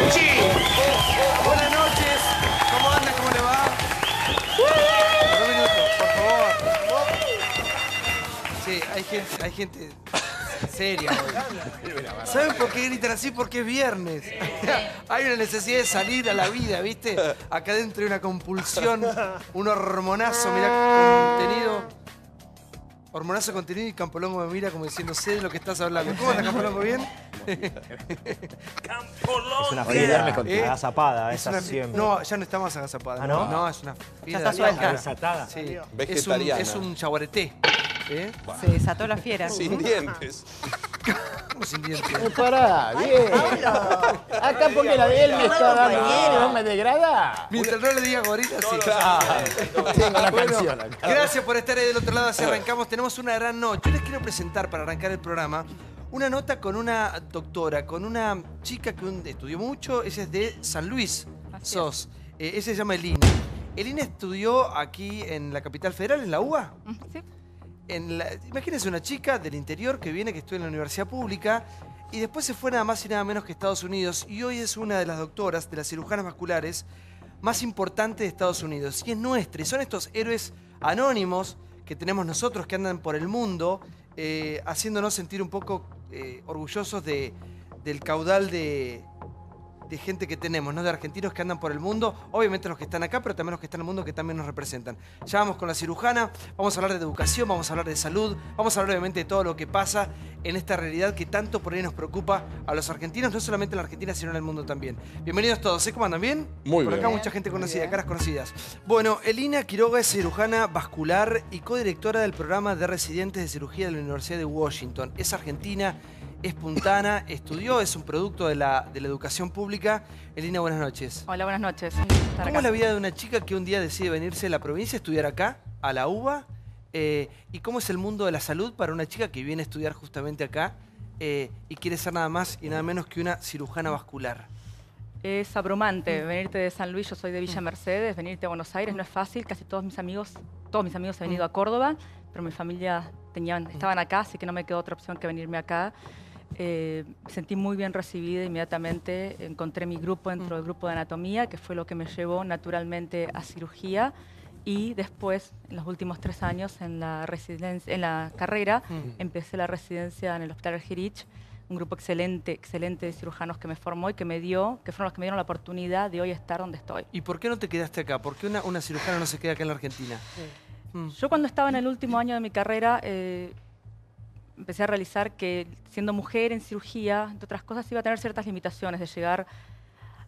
Nachi. Buenas noches. ¿Cómo anda? ¿Cómo le va? Un minuto, por favor. Sí, hay gente seria hoy. ¿Saben por qué gritan así? Porque es viernes. Hay una necesidad de salir a la vida, ¿viste? Acá dentro hay una compulsión, un hormonazo, mirá, contenido. Hormonazo contenido y Campolongo me mira como diciendo, sé de lo que estás hablando. ¿Cómo anda, Campolongo? ¿Bien? Campolongo. Es una fiesta agazapada, Es esa una siempre. No, ya no está más agazapada. ¿Ah, no? No, es una Ya está suelta. Desatada. Sí. Vegetariana. Es un chaguareté. ¿Eh? Se desató la fiera. Sin dientes. ¿Cómo sin dientes? Pará, bien. Acá porque la de él me está dando bien, no me degrada. Mientras no le diga gorila, sí. Tengo la Bueno, canción acá. gracias por estar ahí del otro lado, así arrancamos. Tenemos una gran noche. Yo les quiero presentar, para arrancar el programa, una nota con una doctora, con una chica que estudió mucho. Ella es de San Luis, SOS. Ella se llama Elina. Elina estudió aquí en la capital federal, en la UBA. Sí. Imagínense una chica del interior que viene, que estudia en la universidad pública y después se fue nada más y nada menos que Estados Unidos y hoy es una de las doctoras, de las cirujanas vasculares más importantes de Estados Unidos y es nuestra. Y son estos héroes anónimos que tenemos nosotros que andan por el mundo haciéndonos sentir un poco orgullosos del caudal de gente que tenemos, ¿no? De argentinos que andan por el mundo, obviamente los que están acá, pero también los que están en el mundo que también nos representan. Ya vamos con la cirujana, vamos a hablar de educación, vamos a hablar de salud, vamos a hablar obviamente de todo lo que pasa en esta realidad que tanto por ahí nos preocupa a los argentinos, no solamente en la Argentina, sino en el mundo también. Bienvenidos todos, ¿cómo andan? ¿Bien? Muy por bien. acá mucha gente conocida, caras conocidas. Bueno, Elina Quiroga es cirujana vascular y codirectora del programa de residentes de cirugía de la Universidad de Washington. Es argentina, es puntana, estudió, es un producto de la educación pública. Elina, buenas noches. Hola, buenas noches. ¿Cómo es la vida de una chica que un día decide venirse de la provincia a estudiar acá, a la UBA? ¿Y cómo es el mundo de la salud para una chica que viene a estudiar justamente acá y quiere ser nada más y nada menos que una cirujana vascular? Es abrumante venirte de San Luis, yo soy de Villa Mercedes, venirte a Buenos Aires no es fácil, casi todos mis amigos han venido a Córdoba, pero mi familia estaban acá, así que no me quedó otra opción que venirme acá. Me sentí muy bien recibida inmediatamente, encontré mi grupo dentro del grupo de anatomía, que fue lo que me llevó naturalmente a cirugía, y después, en los últimos 3 años en la carrera, empecé la residencia en el Hospital Argerich, un grupo excelente de cirujanos que me formó y que fueron los que me dieron la oportunidad de hoy estar donde estoy. ¿Y por qué no te quedaste acá? ¿Por qué una cirujana no se queda acá en la Argentina? Yo cuando estaba en el último año de mi carrera, empecé a realizar que siendo mujer en cirugía, entre otras cosas, iba a tener ciertas limitaciones de llegar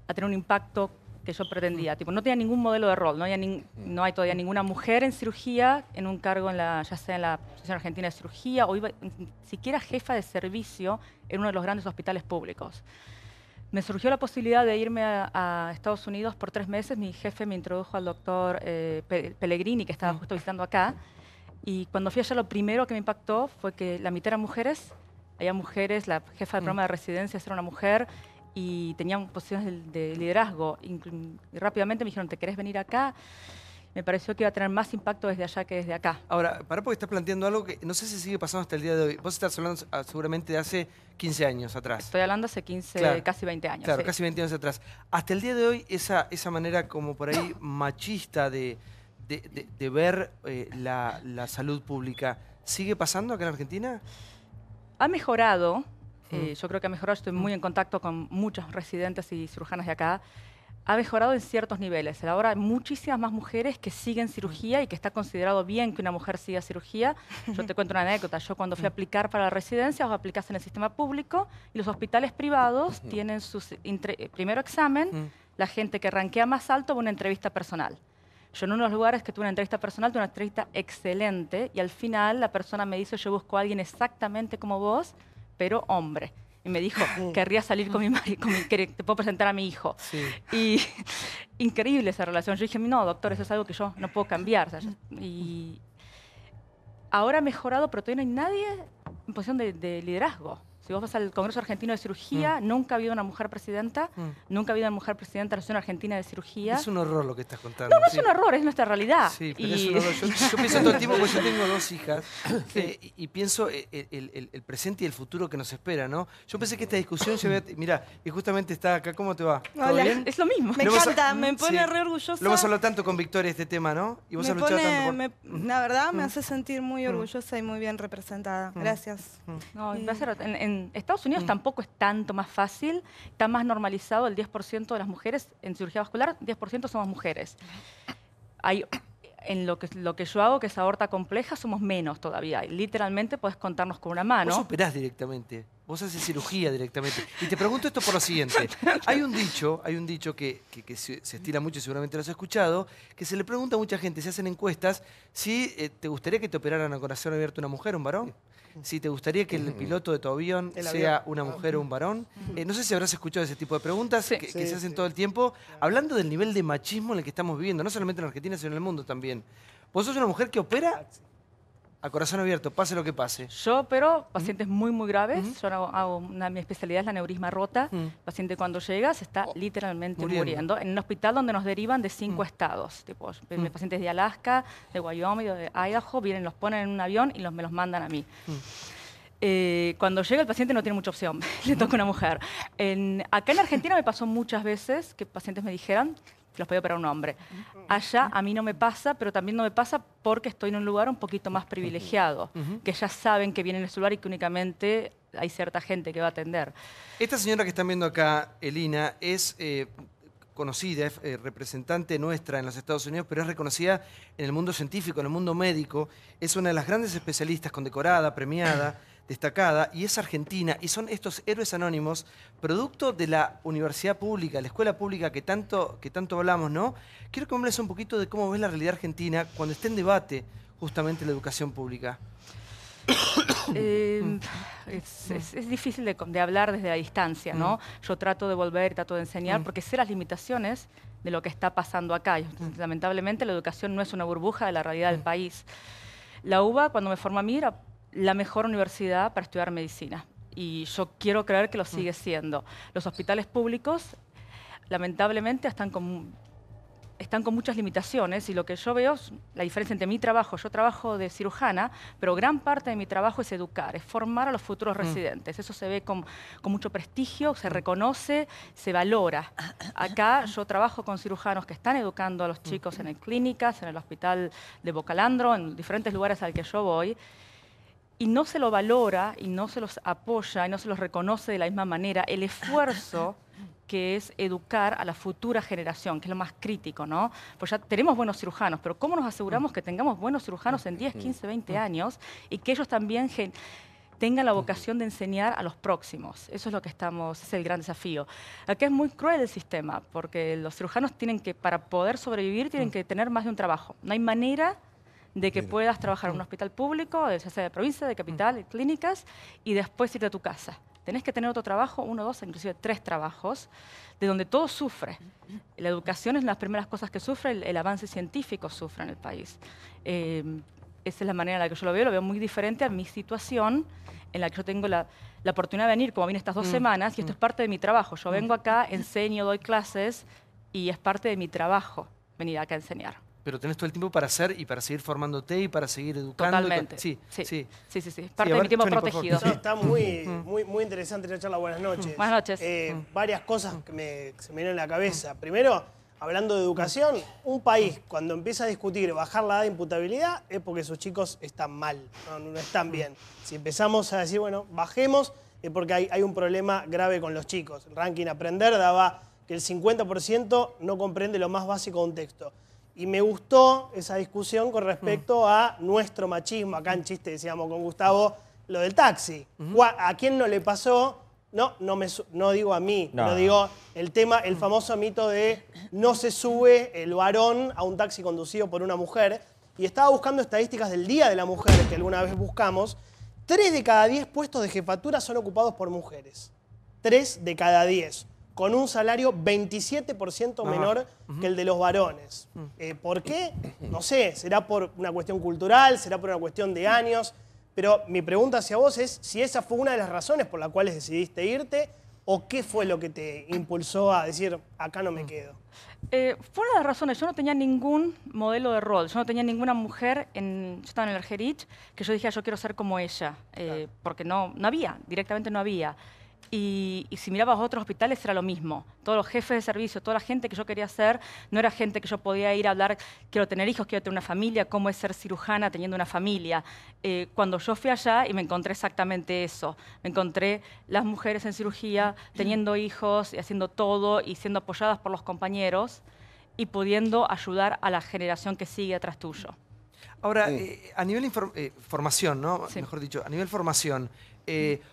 a tener un impacto que yo pretendía. Tipo, no tenía ningún modelo de rol, no hay todavía ninguna mujer en cirugía en un cargo ya sea en la Asociación Argentina de Cirugía o ni siquiera jefa de servicio en uno de los grandes hospitales públicos. Me surgió la posibilidad de irme a Estados Unidos por 3 meses. Mi jefe me introdujo al doctor Pellegrini, que estaba justo visitando acá. Y cuando fui allá, lo primero que me impactó fue que la mitad eran mujeres. Había mujeres, la jefa del programa de residencias era una mujer y tenían posiciones de liderazgo. Y rápidamente me dijeron, ¿te querés venir acá? Me pareció que iba a tener más impacto desde allá que desde acá. Ahora, pará porque estás planteando algo que no sé si sigue pasando hasta el día de hoy. Vos estás hablando seguramente de hace 15 años atrás. Estoy hablando hace 15, claro, casi 20 años. Claro, sí. casi 20 años atrás. Hasta el día de hoy, esa manera como por ahí machista de ver la salud pública, ¿sigue pasando acá en Argentina? Ha mejorado. Yo creo que ha mejorado. Estoy muy en contacto con muchos residentes y cirujanas de acá. Ha mejorado en ciertos niveles. Ahora hay muchísimas más mujeres que siguen cirugía y que está considerado bien que una mujer siga cirugía. Yo te cuento una anécdota. Yo cuando fui a aplicar para la residencia, vos aplicás en el sistema público y los hospitales privados tienen su primero examen. La gente que rankea más alto va a una entrevista personal. Yo en uno de los lugares que tuve una entrevista personal, tuve una entrevista excelente y al final la persona me dijo, yo busco a alguien exactamente como vos, pero hombre. Y me dijo, querría salir con mi marido, te puedo presentar a mi hijo. Sí. Y increíble esa relación. Yo dije, no, doctor, eso es algo que yo no puedo cambiar. O sea, y ahora ha mejorado, pero todavía no hay nadie en posición de liderazgo. O Si vos vas al Congreso Argentino de Cirugía, nunca ha habido una mujer presidenta, nunca ha habido una mujer presidenta de la Asociación Argentina de Cirugía. Es un horror lo que estás contando. No, no es un error, es nuestra realidad. Sí, pero es un horror. Yo pienso todo el tiempo, porque yo tengo 2 hijas, y pienso el presente y el futuro que nos espera, ¿no? Yo pensé que esta discusión... Mirá, y justamente está acá. ¿Cómo te va? ¿Todo Hola. bien? Es lo mismo. Me encanta, me pone re orgullosa. Lo hemos hablado tanto con Victoria este tema, ¿no? Y vos has luchado tanto por... La verdad me hace sentir muy orgullosa y muy bien representada. Gracias. No, en Estados Unidos tampoco es tanto más fácil, está más normalizado el 10% de las mujeres en cirugía vascular, 10% somos mujeres. En lo que yo hago, que es aorta compleja, somos menos todavía. Y literalmente podés contarnos con una mano. Vos operás directamente, vos haces cirugía directamente. Y te pregunto esto por lo siguiente. Hay un dicho que se estila mucho y seguramente lo has escuchado, que se le pregunta a mucha gente, se hacen encuestas, si te gustaría que te operaran a corazón abierto una mujer o un varón. Si te gustaría que el piloto de tu avión sea una mujer o un varón. No sé si habrás escuchado ese tipo de preguntas que se hacen todo el tiempo, hablando del nivel de machismo en el que estamos viviendo, no solamente en Argentina, sino en el mundo también. ¿Vos sos una mujer que opera a corazón abierto, pase lo que pase? Yo opero pacientes muy, muy graves. Yo mi especialidad es la aneurisma rota. El paciente cuando llega se está literalmente muriendo. En un hospital donde nos derivan de 5 estados. Tipo, pacientes de Alaska, de Wyoming, de Idaho, vienen, los ponen en un avión y me los mandan a mí. Cuando llega el paciente no tiene mucha opción, le toca una mujer. Acá en Argentina me pasó muchas veces que pacientes me dijeran que los podía operar un hombre. Allá a mí no me pasa, pero también no me pasa porque estoy en un lugar un poquito más privilegiado, que ya saben que vienen a ese lugar y que únicamente hay cierta gente que va a atender. Esta señora que están viendo acá, Elina, es conocida, es representante nuestra en los Estados Unidos, pero es reconocida en el mundo científico, en el mundo médico. Es una de las grandes especialistas, condecorada, premiada, destacada, y es argentina, y son estos héroes anónimos, producto de la universidad pública, la escuela pública que tanto hablamos, ¿no? Quiero que me hables un poquito de cómo ves la realidad argentina cuando esté en debate justamente la educación pública. Es difícil de hablar desde la distancia, ¿no? Yo trato de volver, trato de enseñar, porque sé las limitaciones de lo que está pasando acá. Lamentablemente la educación no es una burbuja de la realidad del país. La UBA, cuando me formó a mí, era la mejor universidad para estudiar medicina. Y yo quiero creer que lo sigue siendo. Los hospitales públicos, lamentablemente, están con muchas limitaciones, y lo que yo veo es la diferencia entre mi trabajo. Yo trabajo de cirujana, pero gran parte de mi trabajo es educar, es formar a los futuros residentes. Eso se ve con mucho prestigio, se reconoce, se valora. Acá yo trabajo con cirujanos que están educando a los chicos en clínicas, en el hospital de Bocalandro, en diferentes lugares al que yo voy, y no se lo valora, y no se los apoya, y no se los reconoce de la misma manera el esfuerzo que es educar a la futura generación, que es lo más crítico, ¿no? Pues ya tenemos buenos cirujanos, pero ¿cómo nos aseguramos que tengamos buenos cirujanos en 10, 15, 20 años y que ellos también tengan la vocación de enseñar a los próximos? Eso es lo que es el gran desafío. Acá es muy cruel el sistema, porque los cirujanos para poder sobrevivir, tienen que tener más de un trabajo. No hay manera de que puedas trabajar en un hospital público, ya sea de provincia, de capital, de clínicas, y después irte a tu casa. Tenés que tener otro trabajo, 1, 2, inclusive 3 trabajos, de donde todo sufre. La educación es una de las primeras cosas que sufre, el avance científico sufre en el país. Esa es la manera en la que yo lo veo muy diferente a mi situación, en la que yo tengo la oportunidad de venir, como vine estas 2 semanas, y esto es parte de mi trabajo. Yo vengo acá, enseño, doy clases, y es parte de mi trabajo venir acá a enseñar. Pero tenés todo el tiempo para hacer y para seguir formándote y para seguir educando. Totalmente. Sí. Parte de mi tiempo Johnny, protegido. Está muy interesante la charla. Buenas noches. Buenas noches. Varias cosas que se me vienen en la cabeza. Primero, hablando de educación, un país cuando empieza a discutir bajar la edad de imputabilidad es porque sus chicos están mal, no están bien. Si empezamos a decir, bueno, bajemos, es porque hay un problema grave con los chicos. El ranking Aprender daba que el 50% no comprende lo más básico de un texto. Y me gustó esa discusión con respecto a nuestro machismo. Acá en chiste decíamos con Gustavo lo del taxi. ¿A quién no le pasó? No digo a mí, pero digo el famoso mito de no se sube el varón a un taxi conducido por una mujer. Y estaba buscando estadísticas del Día de la Mujer que alguna vez buscamos. 3 de cada 10 puestos de jefatura son ocupados por mujeres. 3 de cada 10. Con un salario 27% menor que el de los varones. ¿Por qué? No sé, será por una cuestión cultural, será por una cuestión de años, Pero mi pregunta hacia vos es si esa fue una de las razones por las cuales decidiste irte o qué fue lo que te impulsó a decir, acá no me quedo. Fue una de las razones. Yo no tenía ningún modelo de rol. Yo no tenía ninguna mujer, yo estaba en el Argerich, que yo dije, yo quiero ser como ella. Porque no había, directamente no había. Y si mirabas a otros hospitales era lo mismo. Todos los jefes de servicio, toda la gente que yo quería ser, no era gente que yo podía ir a hablar, quiero tener hijos, quiero tener una familia, cómo es ser cirujana teniendo una familia. Cuando yo fui allá y me encontré exactamente eso. Me encontré las mujeres en cirugía, teniendo hijos y haciendo todo y siendo apoyadas por los compañeros y pudiendo ayudar a la generación que sigue atrás tuyo. Ahora, a nivel formación, ¿no? Sí. Mejor dicho, a nivel formación,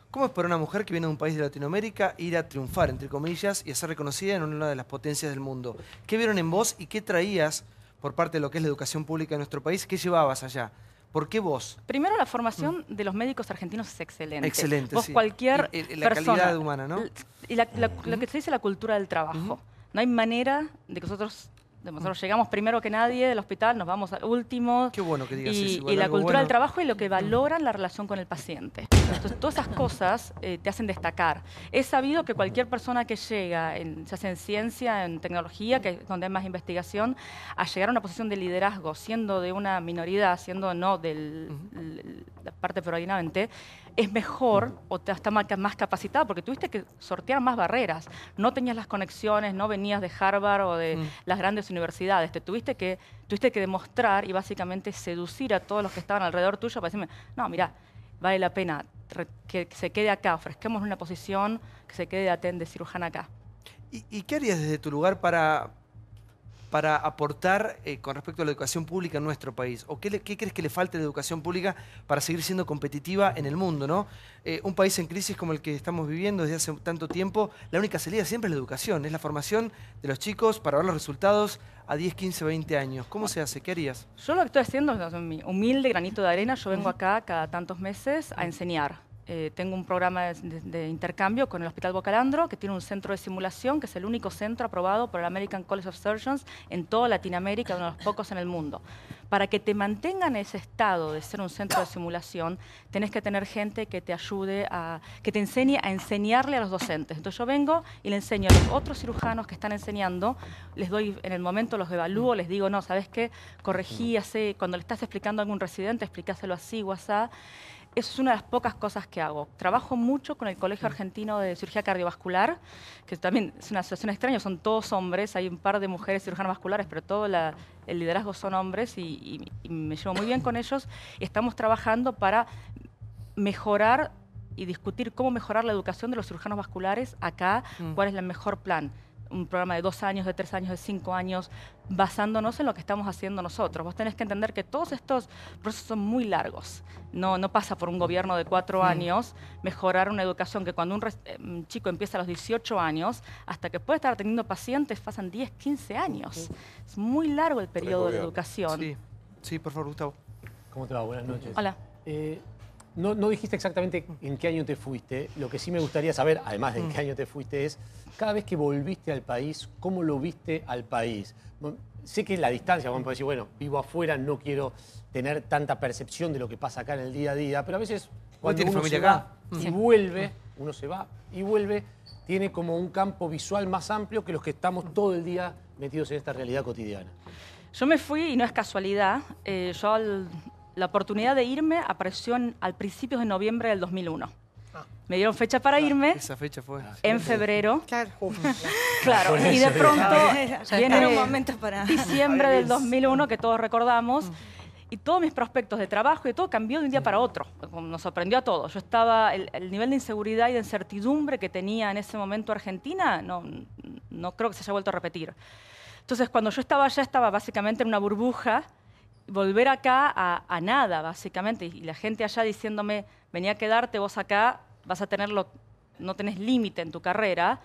¿cómo es para una mujer que viene de un país de Latinoamérica ir a triunfar, entre comillas, y a ser reconocida en una de las potencias del mundo? ¿Qué vieron en vos y qué traías por parte de lo que es la educación pública de nuestro país? ¿Qué llevabas allá? ¿Por qué vos? Primero, la formación de los médicos argentinos es excelente. Excelente, vos sí. cualquier La persona, calidad humana, ¿no? Y lo que se dice la cultura del trabajo. No hay manera de que nosotros llegamos primero que nadie del hospital, nos vamos últimos. Qué bueno que digas eso. Y la algo cultura bueno. del trabajo y lo que valoran la relación con el paciente. Entonces, todas esas cosas te hacen destacar. Es sabido que cualquier persona que llega, se hace en ciencia, en tecnología, que es donde hay más investigación, a llegar a una posición de liderazgo, siendo de una minoridad, siendo no de la parte predominante, es mejor o te está más capacitado porque tuviste que sortear más barreras. No tenías las conexiones, no venías de Harvard o de las grandes universidades. Te tuviste que demostrar y básicamente seducir a todos los que estaban alrededor tuyo para decirme, no, mira, vale la pena que se quede acá, ofrezcamos una posición que se quede de cirujana acá. ¿Y qué harías desde tu lugar para aportar con respecto a la educación pública en nuestro país? ¿O qué crees que le falta a la educación pública para seguir siendo competitiva en el mundo, ¿no? Un país en crisis como el que estamos viviendo desde hace tanto tiempo, la única salida siempre es la educación, es la formación de los chicos para ver los resultados a 10, 15, 20 años. ¿Cómo se hace? ¿Qué harías? Yo lo que estoy haciendo es mi humilde granito de arena. Yo vengo acá cada tantos meses a enseñar. Tengo un programa de intercambio con el Hospital Bocalandro, que tiene un centro de simulación, que es el único centro aprobado por el American College of Surgeons en toda Latinoamérica, uno de los pocos en el mundo. Para que te mantengan ese estado de ser un centro de simulación, tenés que tener gente que te ayude, que te enseñe a enseñarle a los docentes. Entonces yo vengo y le enseño a los otros cirujanos que están enseñando, les doy, en el momento los evalúo, les digo, no, ¿sabes qué? Corregí, cuando le estás explicando a algún residente, explícaselo así o así. Eso es una de las pocas cosas que hago. Trabajo mucho con el Colegio Argentino de Cirugía Cardiovascular, que también es una situación extraña, son todos hombres, hay un par de mujeres cirujanas vasculares, pero todo el liderazgo son hombres y me llevo muy bien con ellos. Y estamos trabajando para mejorar y discutir cómo mejorar la educación de los cirujanos vasculares acá, cuál es el mejor plan. Un programa de 2 años, de 3 años, de 5 años, basándonos en lo que estamos haciendo nosotros. Vos tenés que entender que todos estos procesos son muy largos. No pasa por un gobierno de 4 años mejorar una educación que cuando un chico empieza a los 18 años, hasta que puede estar atendiendo pacientes, pasan 10, 15 años. Es muy largo el periodo de educación. Sí, por favor, Gustavo. ¿Cómo te va? Buenas noches. Hola. No dijiste exactamente en qué año te fuiste. Lo que sí me gustaría saber, además de en qué año te fuiste, es cada vez que volviste al país, ¿cómo lo viste al país? Sé que la distancia, vamos a decir, bueno, vivo afuera, no quiero tener tanta percepción de lo que pasa acá en el día a día, pero a veces cuando uno se va y vuelve, uno se va y vuelve, tiene como un campo visual más amplio que los que estamos todo el día metidos en esta realidad cotidiana. Yo me fui y no es casualidad. La oportunidad de irme apareció al principios de noviembre del 2001. Me dieron fecha para irme. Esa fecha fue. En febrero. Claro. Claro, y de pronto viene Era un momento para... diciembre del 2001, que todos recordamos, y todos mis prospectos de trabajo y todo cambió de un día para otro. Nos sorprendió a todos. Yo estaba, el nivel de inseguridad y de incertidumbre que tenía en ese momento Argentina, no creo que se haya vuelto a repetir. Entonces, cuando yo estaba allá, estaba básicamente en una burbuja. Volver acá a nada, básicamente, y la gente allá diciéndome, venía a quedarte, vos acá vas a tenerlo, no tenés límite en tu carrera,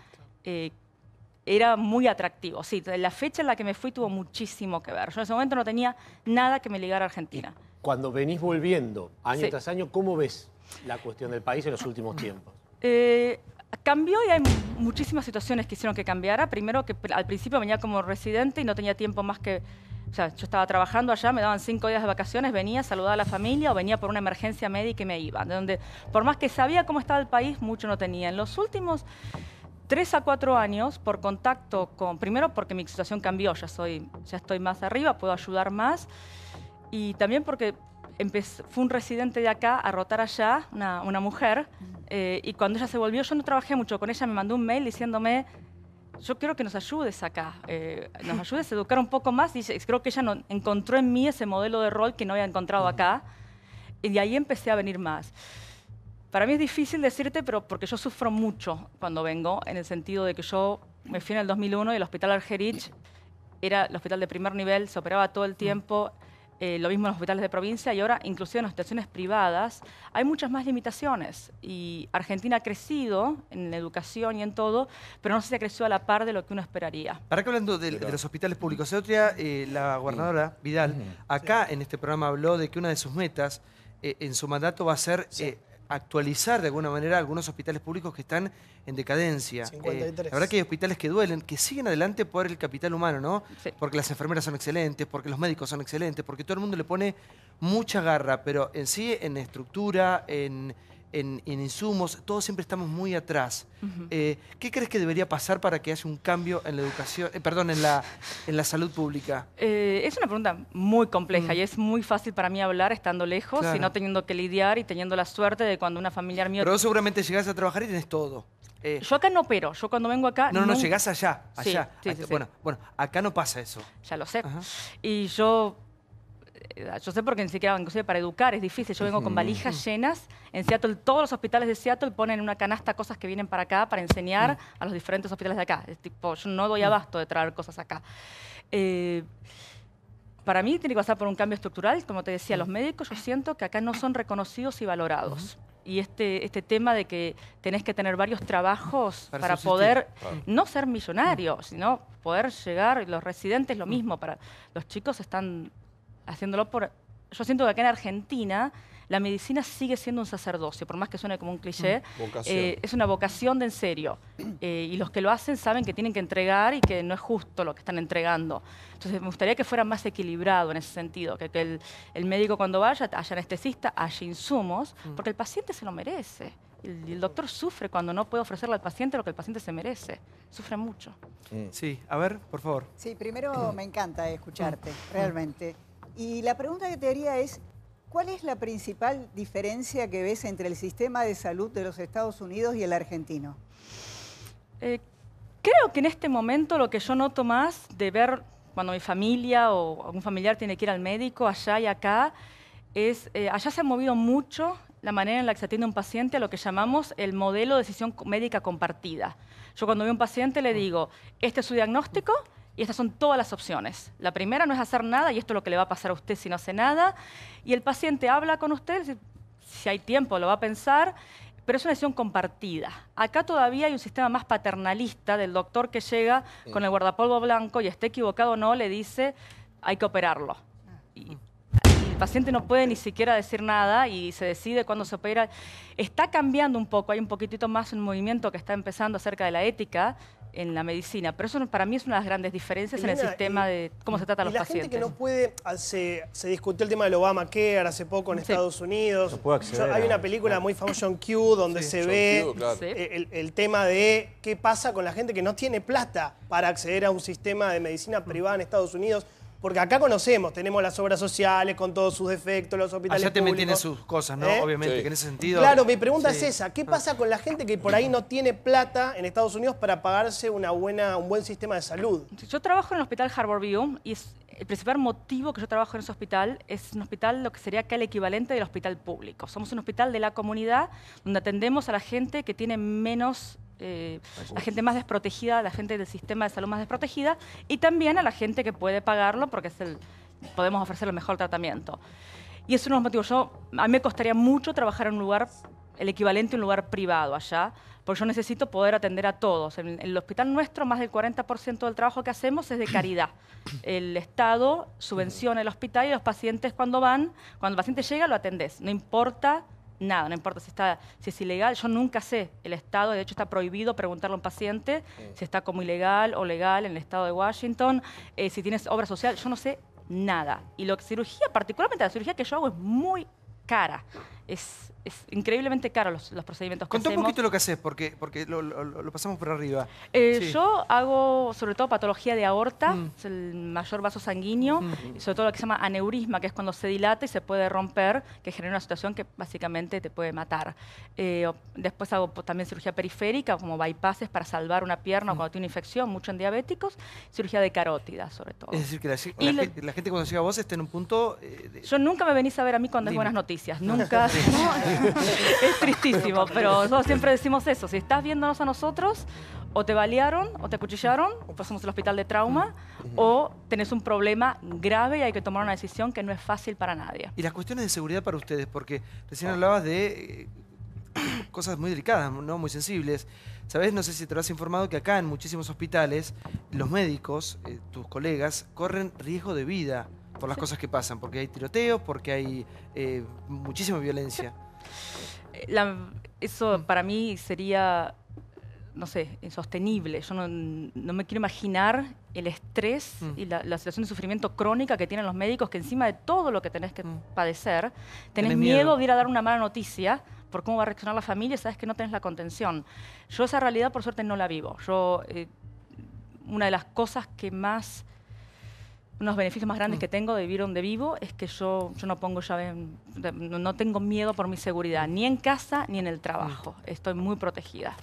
era muy atractivo. Sí, la fecha en la que me fui tuvo muchísimo que ver. Yo en ese momento no tenía nada que me ligara a Argentina. Cuando venís volviendo año Sí. tras año, ¿cómo ves la cuestión del país en los últimos tiempos? Cambió y hay muchísimas situaciones que hicieron que cambiara. Primero, que al principio venía como residente y no tenía tiempo más que sea, yo estaba trabajando allá, me daban 5 días de vacaciones, venía a saludar a la familia o venía por una emergencia médica y me iba. De donde, por más que sabía cómo estaba el país, mucho no tenía. En los últimos 3 a 4 años, por contacto con... Primero porque mi situación cambió, ya estoy más arriba, puedo ayudar más. Y también porque fue un residente de acá a rotar allá, una mujer, y cuando ella se volvió, yo no trabajé mucho con ella, me mandó un mail diciéndome, yo quiero que nos ayudes acá, nos ayudes a educar un poco más, y creo que ella encontró en mí ese modelo de rol que no había encontrado acá, y de ahí empecé a venir más. Para mí es difícil decirte, pero porque yo sufro mucho cuando vengo, en el sentido de que yo me fui en el 2001 y el Hospital Argerich era el hospital de primer nivel, se operaba todo el tiempo, lo mismo en los hospitales de provincia, y ahora inclusive en las instituciones privadas hay muchas más limitaciones, y Argentina ha crecido en la educación y en todo, pero no sé si ha crecido a la par de lo que uno esperaría. Para que hablando de los hospitales públicos, el otro día la gobernadora Vidal acá en este programa habló de que una de sus metas en su mandato va a ser actualizar de alguna manera algunos hospitales públicos que están en decadencia. 53. La verdad que hay hospitales que duelen, que siguen adelante por el capital humano, ¿no? Sí. Porque las enfermeras son excelentes, porque los médicos son excelentes, porque todo el mundo le pone mucha garra, pero en sí, en estructura, en insumos, todos siempre estamos muy atrás. ¿Qué crees que debería pasar para que haya un cambio en la educación, en la salud pública? Es una pregunta muy compleja y es muy fácil para mí hablar estando lejos y no teniendo que lidiar y teniendo la suerte de cuando una familiar mía... Pero vos seguramente llegás a trabajar y tenés todo. Yo acá no opero, yo cuando vengo acá... No, llegás allá. Sí, sí, bueno, acá no pasa eso. Ya lo sé. Y yo sé porque ni siquiera, inclusive para educar es difícil. Yo vengo con valijas llenas. En Seattle, todos los hospitales de Seattle ponen en una canasta cosas que vienen para acá para enseñar a los diferentes hospitales de acá. Es tipo, yo no doy abasto de traer cosas acá. Para mí tiene que pasar por un cambio estructural. Como te decía, los médicos yo siento que acá no son reconocidos y valorados. Y este tema de que tenés que tener varios trabajos para poder no ser millonario, sino poder llegar, y los residentes lo mismo, para los chicos están haciéndolo por... Yo siento que acá en Argentina la medicina sigue siendo un sacerdocio, por más que suene como un cliché. Es una vocación de en serio. Y los que lo hacen saben que tienen que entregar y que no es justo lo que están entregando. Entonces me gustaría que fuera más equilibrado en ese sentido, que el médico cuando vaya, haya anestesista, haya insumos, porque el paciente se lo merece. Y el doctor sufre cuando no puede ofrecerle al paciente lo que el paciente se merece. Sufre mucho. Sí, a ver, por favor. Sí, primero me encanta escucharte, realmente. Y la pregunta que te haría es, ¿cuál es la principal diferencia que ves entre el sistema de salud de los Estados Unidos y el argentino? Creo que en este momento lo que yo noto más de ver cuando mi familia o algún familiar tiene que ir al médico allá y acá, es allá se ha movido mucho la manera en la que se atiende a un paciente a lo que llamamos el modelo de decisión médica compartida. Yo cuando veo a un paciente le digo, este es su diagnóstico, y estas son todas las opciones. La primera no es hacer nada, y esto es lo que le va a pasar a usted si no hace nada. Y el paciente habla con usted, si hay tiempo lo va a pensar, pero es una decisión compartida. Acá todavía hay un sistema más paternalista del doctor que llega con el guardapolvo blanco y esté equivocado o no, le dice, hay que operarlo. Y el paciente no puede ni siquiera decir nada y se decide cuándo se opera. Está cambiando un poco, hay un poquitito más un movimiento que está empezando acerca de la ética en la medicina, pero eso para mí es una de las grandes diferencias en el sistema de cómo se trata a los pacientes. Y la gente que no puede, se discutió el tema del Obamacare hace poco en Estados Unidos. No puede acceder Hay una película muy famosa, John Q, donde se ve el tema de qué pasa con la gente que no tiene plata para acceder a un sistema de medicina privada en Estados Unidos. Porque acá tenemos las obras sociales con todos sus defectos, los hospitales allá también públicos. tiene sus cosas, ¿no? Obviamente, que en ese sentido... Claro, mi pregunta es esa. ¿Qué pasa con la gente que por ahí no tiene plata en Estados Unidos para pagarse un buen sistema de salud? Yo trabajo en el hospital Harborview y el principal motivo que yo trabajo en ese hospital es un hospital, lo que sería acá el equivalente del hospital público. Somos un hospital de la comunidad donde atendemos a la gente que tiene menos... la gente más desprotegida, la gente del sistema de salud más desprotegida, y también a la gente que puede pagarlo porque podemos ofrecer el mejor tratamiento. Y eso es uno de los motivos. A mí me costaría mucho trabajar en un lugar, el equivalente a un lugar privado allá, porque yo necesito poder atender a todos. En el hospital nuestro, más del 40% del trabajo que hacemos es de caridad. El Estado subvenciona el hospital y los pacientes cuando el paciente llega lo atendés, no importa nada, no importa si es ilegal. Yo nunca sé, el Estado, de hecho está prohibido preguntarle a un paciente si está como ilegal o legal en el Estado de Washington, si tienes obra social, yo no sé nada. Y lo que cirugía, particularmente la cirugía que yo hago, es muy cara. Es increíblemente caro los procedimientos que Contá un hacemos. poquito lo que haces, porque lo pasamos por arriba. Sí. Yo hago sobre todo patología de aorta, es el mayor vaso sanguíneo, y sobre todo lo que se llama aneurisma, que es cuando se dilata y se puede romper, que genera una situación que básicamente te puede matar. Después hago también cirugía periférica, como bypasses para salvar una pierna o cuando tiene una infección, mucho en diabéticos, cirugía de carótida sobre todo. Es decir, que la gente cuando llega a vos está en un punto... Yo nunca me venís a ver a mí cuando hay buenas noticias, nunca. Es tristísimo, pero nosotros siempre decimos eso. Si estás viéndonos a nosotros, o te balearon, o te acuchillaron, o pasamos al hospital de trauma, o tenés un problema grave y hay que tomar una decisión que no es fácil para nadie. Y las cuestiones de seguridad para ustedes, porque recién hablabas de cosas muy delicadas, ¿no? Muy sensibles. ¿Sabés? No sé si te lo has informado que acá en muchísimos hospitales los médicos, tus colegas, corren riesgo de vida por las cosas que pasan, porque hay tiroteos, porque hay muchísima violencia. Eso para mí sería, no sé, insostenible. Yo no me quiero imaginar el estrés y la situación de sufrimiento crónica que tienen los médicos, que encima de todo lo que tenés que padecer, tenés miedo de ir a dar una mala noticia por cómo va a reaccionar la familia y sabes que no tenés la contención. Yo esa realidad, por suerte, no la vivo. Una de las cosas que más... Unos beneficios más grandes que tengo de vivir donde vivo es que yo no pongo llave, no tengo miedo por mi seguridad, ni en casa ni en el trabajo. Estoy muy protegida.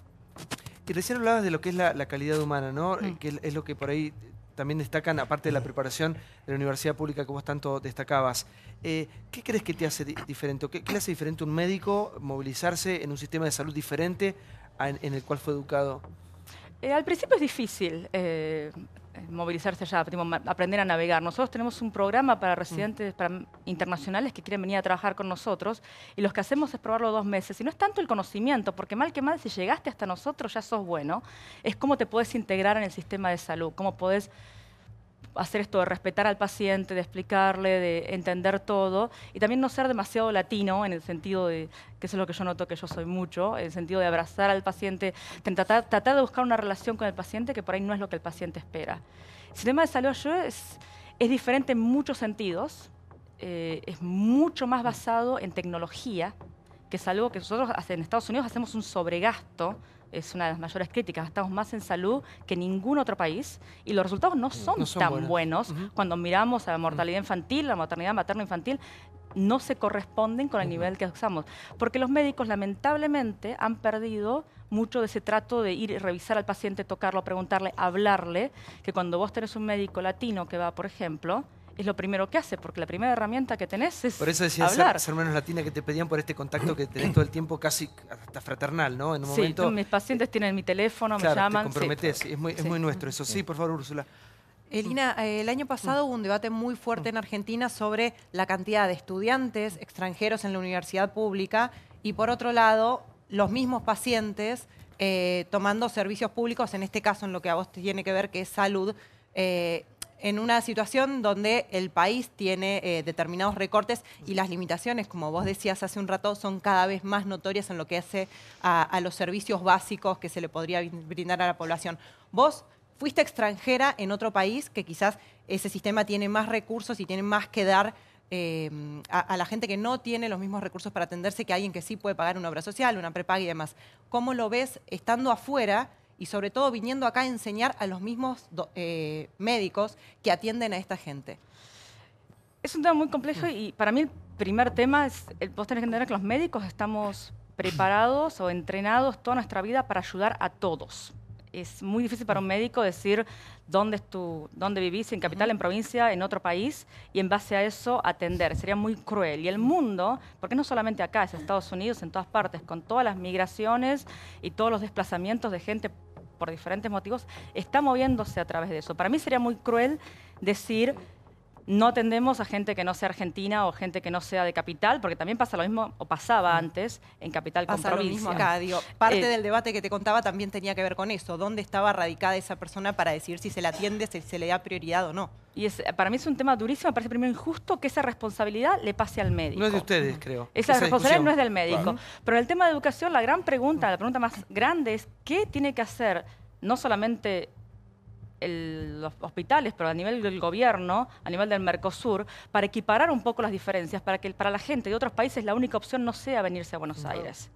Y recién hablabas de lo que es la calidad humana, ¿no? Que es lo que por ahí también destacan, aparte de la preparación de la universidad pública que vos tanto destacabas. ¿Qué crees que te hace diferente? ¿Qué le hace diferente a un médico movilizarse en un sistema de salud diferente en el cual fue educado? Al principio es difícil movilizarse allá, aprender a navegar. Nosotros tenemos un programa para residentes internacionales que quieren venir a trabajar con nosotros y lo que hacemos es probarlo 2 meses. Y no es tanto el conocimiento, porque mal que mal, si llegaste hasta nosotros ya sos bueno, es cómo te puedes integrar en el sistema de salud, cómo podés hacer esto de respetar al paciente, de explicarle, de entender todo y también no ser demasiado latino en el sentido de, que eso es lo que yo noto que yo soy mucho, en el sentido de abrazar al paciente, tratar de buscar una relación con el paciente que por ahí no es lo que el paciente espera. El sistema de salud es diferente en muchos sentidos, es mucho más basado en tecnología, que es algo que nosotros en Estados Unidos hacemos un sobregasto. Es una de las mayores críticas. Gastamos más en salud que ningún otro país y los resultados no son tan buenos. Cuando miramos a la mortalidad infantil, la maternidad materno-infantil, no se corresponden con el nivel que usamos. Porque los médicos, lamentablemente, han perdido mucho de ese trato de ir y revisar al paciente, tocarlo, preguntarle, hablarle, que cuando vos tenés un médico latino que va, por ejemplo, es lo primero que hace, porque la primera herramienta que tenés es por eso decías hablar. Ser menos latina, que te pedían por este contacto que tenés todo el tiempo casi hasta fraternal, ¿no? En un momento, mis pacientes tienen mi teléfono, claro, me llaman. te comprometés, es muy nuestro eso. Sí, por favor, Úrsula. Elina, el año pasado hubo un debate muy fuerte en Argentina sobre la cantidad de estudiantes extranjeros en la universidad pública y, por otro lado, los mismos pacientes tomando servicios públicos, en este caso en lo que a vos te tiene que ver, que es salud, en una situación donde el país tiene determinados recortes y las limitaciones, como vos decías hace un rato, son cada vez más notorias en lo que hace a los servicios básicos que se le podría brindar a la población. Vos fuiste extranjera en otro país que quizás ese sistema tiene más recursos y tiene más que dar a la gente que no tiene los mismos recursos para atenderse que alguien que sí puede pagar una obra social, una prepaga y demás. ¿Cómo lo ves estando afuera y sobre todo viniendo acá a enseñar a los mismos médicos que atienden a esta gente? Es un tema muy complejo y para mí el primer tema es, vos tenés que entender que los médicos estamos preparados o entrenados toda nuestra vida para ayudar a todos. Es muy difícil para un médico decir dónde vivís, en capital, en provincia, en otro país, y en base a eso atender. Sería muy cruel. Y el mundo, porque no solamente acá, es Estados Unidos, en todas partes, con todas las migraciones y todos los desplazamientos de gente por diferentes motivos, está moviéndose a través de eso. Para mí sería muy cruel decir no atendemos a gente que no sea argentina o gente que no sea de capital, porque también pasa lo mismo, o pasaba antes, en capital con provincia. Pasa lo mismo acá, digo. Parte del debate que te contaba también tenía que ver con eso. ¿Dónde estaba radicada esa persona para decidir si se la atiende, si se le da prioridad o no? Y para mí es un tema durísimo, me parece primero injusto que esa responsabilidad le pase al médico. No es de ustedes, creo. Esa responsabilidad discusión no es del médico. Pero en el tema de educación, la gran pregunta, la pregunta más grande es ¿qué tiene que hacer no solamente los hospitales, pero a nivel del gobierno, a nivel del Mercosur, para equiparar un poco las diferencias, para que para la gente de otros países la única opción no sea venirse a Buenos Aires.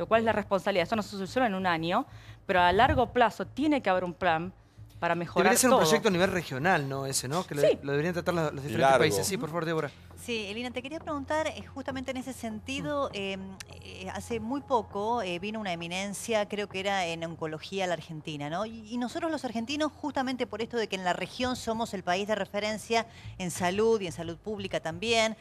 ¿Cuál es la responsabilidad? Esto no se soluciona en un año, pero a largo plazo tiene que haber un plan para mejorar Debería ser todo. un proyecto a nivel regional, ¿no? Ese, ¿no? Que lo, Sí. lo deberían tratar los diferentes Largo. países. Sí, por favor, Débora. Sí, Elina, te quería preguntar, justamente en ese sentido, hace muy poco vino una eminencia, creo que era en oncología a la Argentina, ¿no? Y nosotros los argentinos, justamente por esto de que en la región somos el país de referencia en salud y en salud pública también,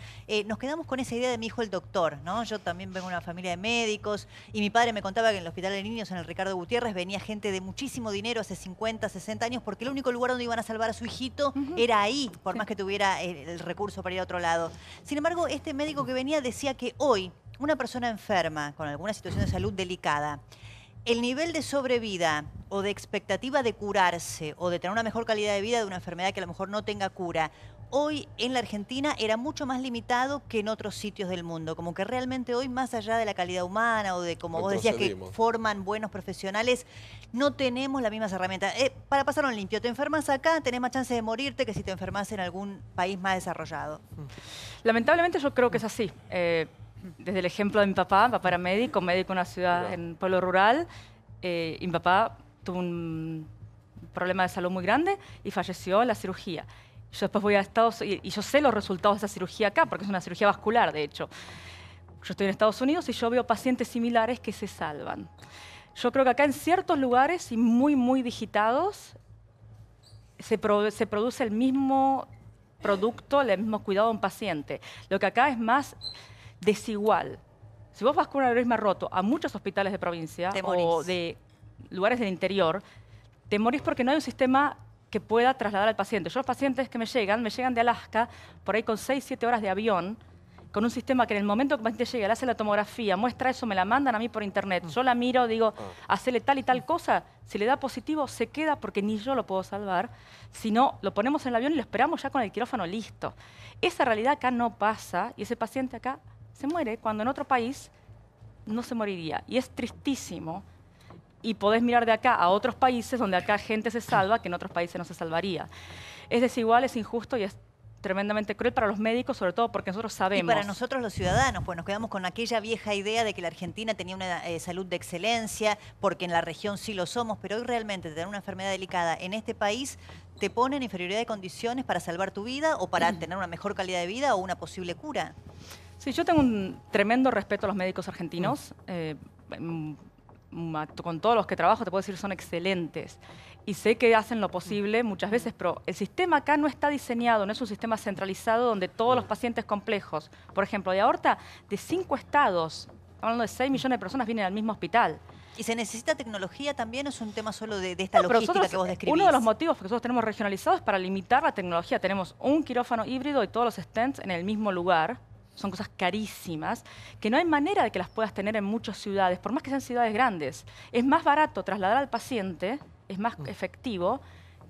nos quedamos con esa idea de mi hijo el doctor, ¿no? Yo también vengo de una familia de médicos y mi padre me contaba que en el Hospital de Niños, en el Ricardo Gutiérrez, venía gente de muchísimo dinero hace 50, 60 años, porque el único lugar donde iban a salvar a su hijito era ahí, por más que tuviera el recurso para ir a otro lado. Sin embargo, este médico que venía decía que hoy una persona enferma con alguna situación de salud delicada, el nivel de sobrevida o de expectativa de curarse o de tener una mejor calidad de vida de una enfermedad que a lo mejor no tenga cura, hoy en la Argentina era mucho más limitado que en otros sitios del mundo. Como que realmente hoy, más allá de la calidad humana o de, como vos decías, que forman buenos profesionales, no tenemos las mismas herramientas. Para pasarlo en limpio, te enfermas acá, tenés más chance de morirte que si te enfermas en algún país más desarrollado. Lamentablemente yo creo que es así. Desde el ejemplo de mi papá era médico en una ciudad, en un pueblo rural, y mi papá tuvo un problema de salud muy grande y falleció en la cirugía. Yo después voy a Estados Unidos y yo sé los resultados de esa cirugía acá, porque es una cirugía vascular, de hecho. Yo estoy en Estados Unidos y yo veo pacientes similares que se salvan. Yo creo que acá en ciertos lugares y muy digitados se produce el mismo producto, el mismo cuidado de un paciente. Lo que acá es más desigual. Si vos vas con un aneurisma roto a muchos hospitales de provincia o de lugares del interior, te morís porque no hay un sistema que pueda trasladar al paciente. Yo los pacientes que me llegan de Alaska, por ahí con 6, 7 horas de avión, con un sistema que en el momento que el paciente llega, le hace la tomografía, muestra eso, me la mandan a mí por internet. Yo la miro, digo, hacele tal y tal cosa. Si le da positivo, se queda porque ni yo lo puedo salvar. Si no, lo ponemos en el avión y lo esperamos ya con el quirófano listo. Esa realidad acá no pasa y ese paciente acá se muere cuando en otro país no se moriría. Y es tristísimo. Y podés mirar de acá a otros países donde acá gente se salva que en otros países no se salvaría. Es desigual, es injusto y es tremendamente cruel para los médicos, sobre todo porque nosotros sabemos. Y para nosotros los ciudadanos, pues nos quedamos con aquella vieja idea de que la Argentina tenía una salud de excelencia, porque en la región sí lo somos, pero hoy realmente tener una enfermedad delicada en este país te pone en inferioridad de condiciones para salvar tu vida o para tener una mejor calidad de vida o una posible cura. Sí, yo tengo un tremendo respeto a los médicos argentinos. Con todos los que trabajo te puedo decir son excelentes y sé que hacen lo posible muchas veces, pero el sistema acá no está diseñado, no es un sistema centralizado donde todos los pacientes complejos, por ejemplo, de aorta, de 5 estados, hablando de 6 millones de personas, vienen al mismo hospital. ¿Y se necesita tecnología también o es un tema solo de esta logística que vos describís? Uno de los motivos que nosotros tenemos regionalizados es para limitar la tecnología. Tenemos un quirófano híbrido y todos los stents en el mismo lugar. Son cosas carísimas, que no hay manera de que las puedas tener en muchas ciudades, por más que sean ciudades grandes. Es más barato trasladar al paciente, es más efectivo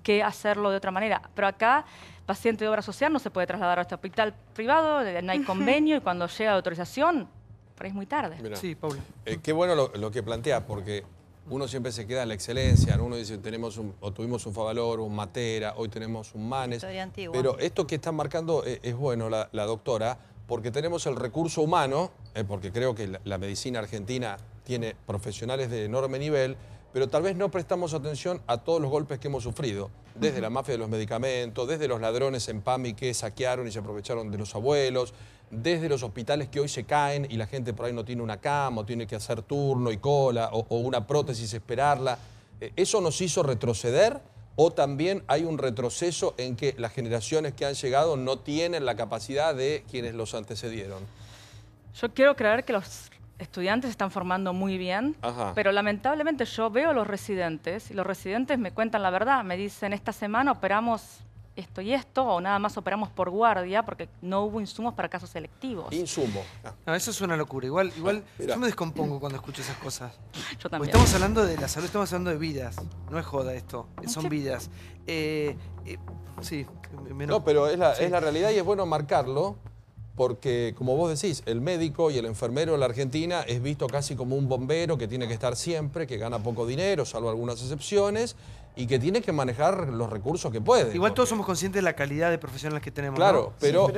que hacerlo de otra manera. Pero acá, paciente de obra social no se puede trasladar a este hospital privado, no hay convenio, y cuando llega la autorización, por ahí es muy tarde. Mirá. Sí, Paula. Qué bueno lo que plantea, porque uno siempre se queda en la excelencia, ¿no? Uno dice, tuvimos un Favaloro, un Matera, hoy tenemos un Manes. Historia antigua. Pero esto que está marcando es bueno la doctora, porque tenemos el recurso humano, porque creo que la medicina argentina tiene profesionales de enorme nivel, pero tal vez no prestamos atención a todos los golpes que hemos sufrido, desde la mafia de los medicamentos, desde los ladrones en PAMI que saquearon y se aprovecharon de los abuelos, desde los hospitales que hoy se caen y la gente por ahí no tiene una cama, o tiene que hacer turno y cola, o una prótesis, esperarla. ¿Eso nos hizo retroceder? ¿O también hay un retroceso en que las generaciones que han llegado no tienen la capacidad de quienes los antecedieron? Yo quiero creer que los estudiantes se están formando muy bien, pero lamentablemente yo veo a los residentes y los residentes me cuentan la verdad. Me dicen, esta semana operamos esto y esto, o nada más operamos por guardia porque no hubo insumos para casos selectivos. Insumo. No, eso es una locura. Igual Mirá. yo me descompongo cuando escucho esas cosas. Yo Porque también. estamos hablando de la salud, estamos hablando de vidas. No es joda esto, son vidas. Sí, No, pero es la realidad y es bueno marcarlo porque, como vos decís, el médico y el enfermero en la Argentina es visto casi como un bombero que tiene que estar siempre, que gana poco dinero, salvo algunas excepciones, y que tiene que manejar los recursos que puede. Igual todos somos conscientes de la calidad de profesionales que tenemos. Claro, ¿no?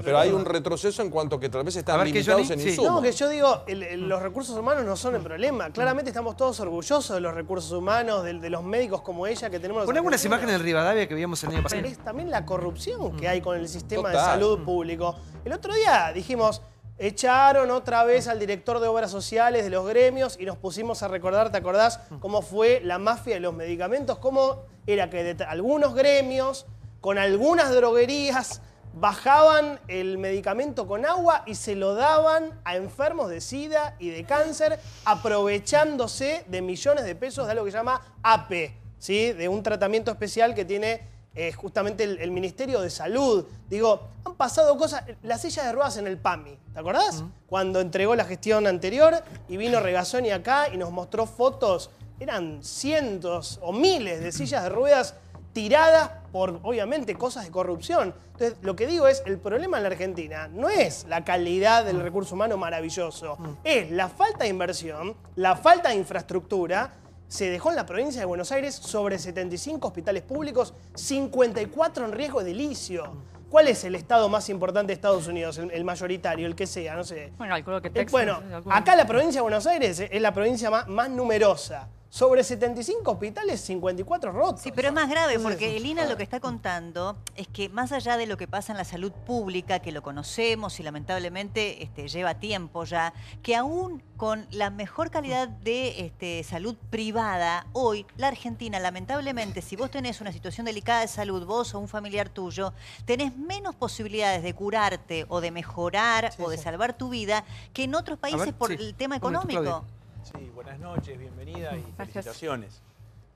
pero hay un retroceso en cuanto que tal vez están limitados en insumos. No, que yo digo, los recursos humanos no son el problema. Claramente estamos todos orgullosos de los recursos humanos, de los médicos como ella que tenemos. Ponemos unas imágenes del Rivadavia que veíamos el año pasado. Es también la corrupción que hay con el sistema de salud público. El otro día dijimos, echaron otra vez al director de obras sociales de los gremios y nos pusimos a recordar, ¿te acordás? Cómo fue la mafia de los medicamentos, cómo era que de algunos gremios, con algunas droguerías, bajaban el medicamento con agua y se lo daban a enfermos de SIDA y de cáncer, aprovechándose de millones de pesos de algo que se llama APE, ¿sí? De un tratamiento especial que tiene justamente el Ministerio de Salud. Digo, han pasado cosas, las sillas de ruedas en el PAMI, ¿te acordás? Cuando entregó la gestión anterior y vino Regazzoni acá y nos mostró fotos, eran cientos o miles de sillas de ruedas tiradas por, obviamente, cosas de corrupción. Entonces, lo que digo es, el problema en la Argentina no es la calidad del recurso humano maravilloso, es la falta de inversión, la falta de infraestructura. Se dejó en la provincia de Buenos Aires sobre 75 hospitales públicos, 54 en riesgo de edilicio. ¿Cuál es el estado más importante de Estados Unidos? El mayoritario, el que sea, no sé. Bueno, creo que Texas. Bueno, acá la provincia de Buenos Aires es la provincia más numerosa. Sobre 75 hospitales, 54 rotos. Sí, pero es más grave porque Elina lo que está contando es que más allá de lo que pasa en la salud pública, que lo conocemos y lamentablemente lleva tiempo ya, que aún con la mejor calidad de salud privada, hoy la Argentina, lamentablemente, si vos tenés una situación delicada de salud, vos o un familiar tuyo, tenés menos posibilidades de curarte o de mejorar o de salvar tu vida que en otros países por el tema económico. Sí, buenas noches, bienvenida y felicitaciones.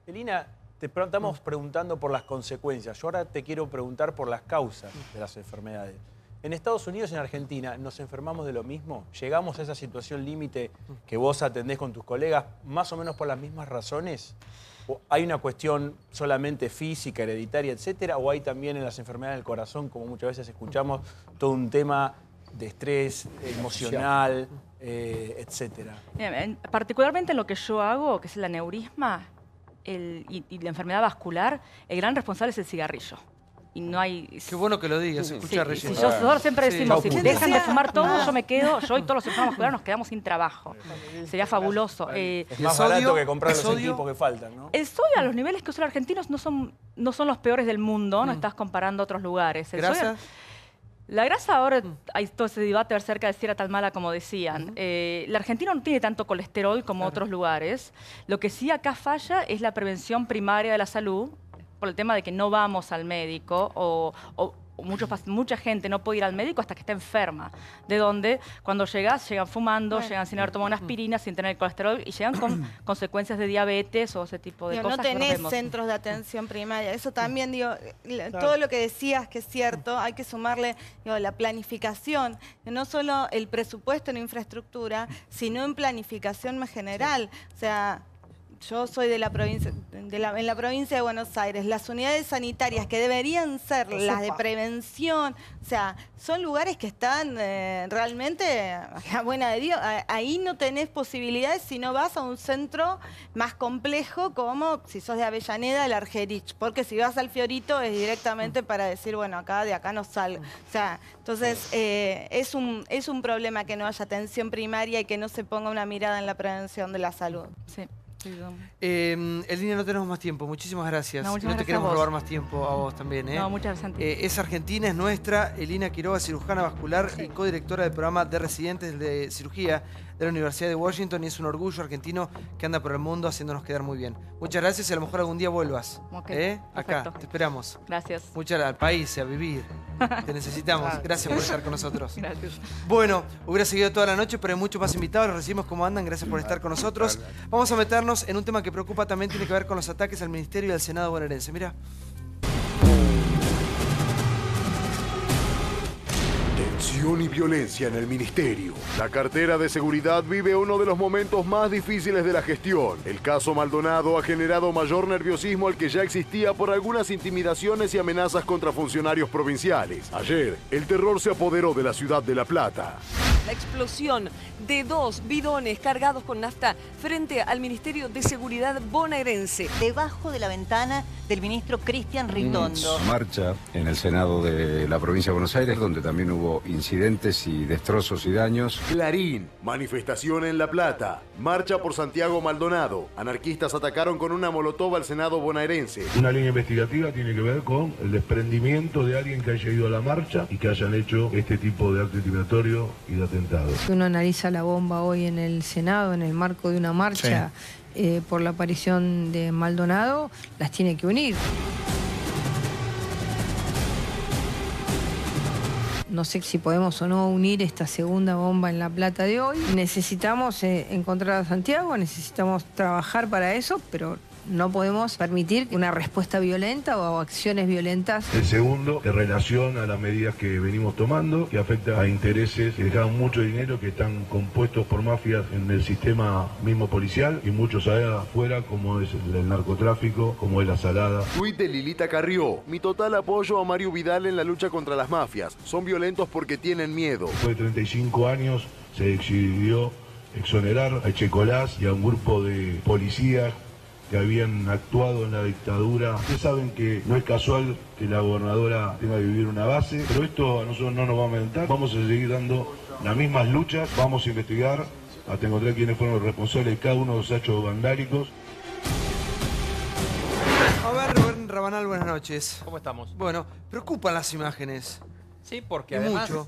Elina, te estamos preguntando por las consecuencias. Yo ahora te quiero preguntar por las causas de las enfermedades. En Estados Unidos y en Argentina, ¿nos enfermamos de lo mismo? ¿Llegamos a esa situación límite que vos atendés con tus colegas más o menos por las mismas razones? ¿O hay una cuestión solamente física, hereditaria, etcétera? ¿O hay también en las enfermedades del corazón, como muchas veces escuchamos, todo un tema de estrés emocional, etcétera? Particularmente en lo que yo hago, que es el aneurisma y la enfermedad vascular, el gran responsable es el cigarrillo. Y no hay... Qué bueno que lo digas, se escucha relleno. Nosotros siempre decimos, si dejan de fumar todos, yo me quedo, yo y todos los enfermos vasculares nos quedamos sin trabajo. Sería fabuloso. Es más barato que comprar los equipos que faltan, ¿no? El sodio, a los niveles que usan los argentinos, no son los peores del mundo, no estás comparando otros lugares. ¿Grasa? La grasa ahora hay todo ese debate acerca de si era tan mala como decían. La Argentina no tiene tanto colesterol como otros lugares. Lo que sí acá falla es la prevención primaria de la salud, por el tema de que no vamos al médico o mucha gente no puede ir al médico hasta que está enferma. De donde cuando llegan fumando, llegan sin haber tomado una aspirina, sin tener colesterol y llegan con consecuencias de diabetes o ese tipo de cosas. No tenés centros de atención primaria. Eso también, digo, todo lo que decías que es cierto, hay que sumarle la planificación, no solo el presupuesto en infraestructura, sino en planificación más general. O sea, yo soy de la provincia, en la provincia de Buenos Aires. Las unidades sanitarias que deberían ser las de prevención, o sea, son lugares que están realmente a la buena de Dios. Ahí no tenés posibilidades si no vas a un centro más complejo como si sos de Avellaneda, el Argerich. Porque si vas al Fiorito es directamente para decir, bueno, de acá no salgo. O sea, entonces es un problema que no haya atención primaria y que no se ponga una mirada en la prevención de la salud. Sí. Elina, no tenemos más tiempo. Muchísimas gracias. No, te queremos robar más tiempo a vos también. No, muchas gracias. Es argentina, es nuestra. Elina Quiroga, cirujana vascular y codirectora del programa de residentes de cirugía de la Universidad de Washington, y es un orgullo argentino que anda por el mundo haciéndonos quedar muy bien. Muchas gracias y a lo mejor algún día vuelvas. Acá, te esperamos. Gracias. Muchas gracias. Al país, a vivir. Te necesitamos. Gracias por estar con nosotros. Gracias. Bueno, hubiera seguido toda la noche, pero hay muchos más invitados. Los recibimos como andan. Gracias por estar con nosotros. Vamos a meternos en un tema que preocupa también, tiene que ver con los ataques al Ministerio y al Senado bonaerense. Mira. Tensión y violencia en el ministerio. La cartera de seguridad vive uno de los momentos más difíciles de la gestión. El caso Maldonado ha generado mayor nerviosismo al que ya existía por algunas intimidaciones y amenazas contra funcionarios provinciales. Ayer, el terror se apoderó de la ciudad de La Plata. La explosión de 2 bidones cargados con nafta frente al Ministerio de Seguridad bonaerense. Debajo de la ventana del ministro Cristian Ritondo. Marcha en el Senado de la provincia de Buenos Aires, donde también hubo incidentes y destrozos y daños. Clarín, manifestación en La Plata, marcha por Santiago Maldonado. Anarquistas atacaron con una molotov al Senado bonaerense. Una línea investigativa tiene que ver con el desprendimiento de alguien que haya ido a la marcha y que hayan hecho este tipo de acto intimidatorio y de atentado. Si uno analiza la bomba hoy en el Senado, en el marco de una marcha por la aparición de Maldonado, las tiene que unir. No sé si podemos o no unir esta segunda bomba en La Plata de hoy. Necesitamos encontrar a Santiago, necesitamos trabajar para eso, pero no podemos permitir una respuesta violenta o acciones violentas. El segundo, en relación a las medidas que venimos tomando, que afectan a intereses que dejaron mucho dinero, que están compuestos por mafias en el sistema mismo policial y muchos allá afuera, como es el narcotráfico, como es la salada. Tuit de Lilita Carrió. Mi total apoyo a Mario Vidal en la lucha contra las mafias. Son violentos porque tienen miedo. Después de 35 años se decidió exonerar a Echecolás y a un grupo de policías que habían actuado en la dictadura. Ustedes saben que no es casual que la gobernadora tenga que vivir una base, pero esto a nosotros no nos va a aumentar. Vamos a seguir dando las mismas luchas, vamos a investigar hasta encontrar quiénes fueron los responsables de cada uno de los hechos vandálicos. A ver, Rubén Rabanal, buenas noches. ¿Cómo estamos? Bueno, preocupan las imágenes. Sí, porque Y además mucho.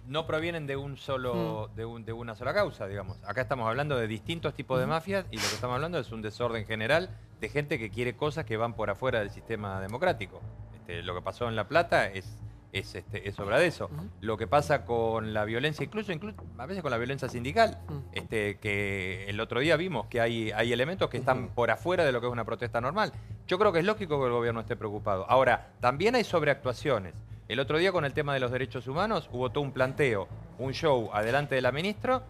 no provienen de un solo, de una sola causa, digamos. Acá estamos hablando de distintos tipos de mafias y lo que estamos hablando es un desorden general de gente que quiere cosas que van por afuera del sistema democrático. Lo que pasó en La Plata es obra de eso. Lo que pasa con la violencia, incluso a veces con la violencia sindical, que el otro día vimos que hay elementos que están por afuera de lo que es una protesta normal. Yo creo que es lógico que el gobierno esté preocupado. Ahora, también hay sobreactuaciones. El otro día con el tema de los derechos humanos hubo todo un planteo, un show adelante de la ministra,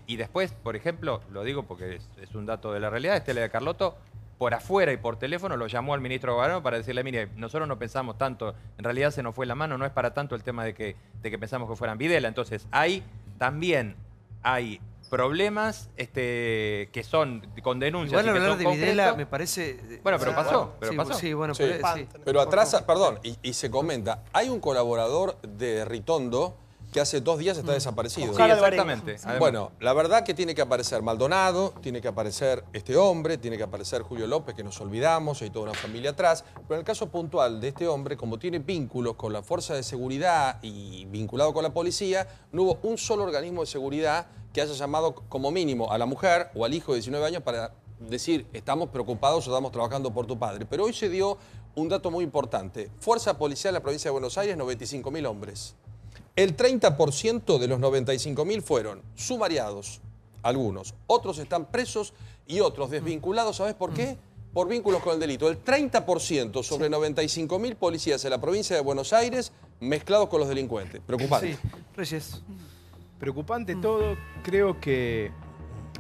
y después, por ejemplo, lo digo porque es un dato de la realidad, Estela de Carlotto, por afuera y por teléfono lo llamó al ministro de Gobierno para decirle, mire, nosotros no pensamos tanto, en realidad se nos fue la mano, no es para tanto el tema de que pensamos que fueran Videla. Entonces, también hay problemas que son con denuncias. Igual y que hablar son de Videla concretos. me parece... Bueno, pero pasó, pasó. Sí, bueno, Sí. Pero atrás, perdón, y se comenta, hay un colaborador de Ritondo que hace 2 días está desaparecido. Sí, exactamente. Además. Bueno, la verdad que tiene que aparecer Maldonado, tiene que aparecer este hombre, tiene que aparecer Julio López, que nos olvidamos, hay toda una familia atrás. Pero en el caso puntual de este hombre, como tiene vínculos con la fuerza de seguridad y vinculado con la policía, no hubo un solo organismo de seguridad que haya llamado como mínimo a la mujer o al hijo de 19 años para decir, estamos preocupados o estamos trabajando por tu padre. Pero hoy se dio un dato muy importante. Fuerza policial en la provincia de Buenos Aires, 95.000 hombres. El 30% de los 95.000 fueron sumariados, algunos. Otros están presos y otros desvinculados. ¿Sabes por qué? Por vínculos con el delito. El 30% sobre 95.000 policías en la provincia de Buenos Aires mezclados con los delincuentes. Preocupante. Sí, Reyes. Preocupante todo. Creo que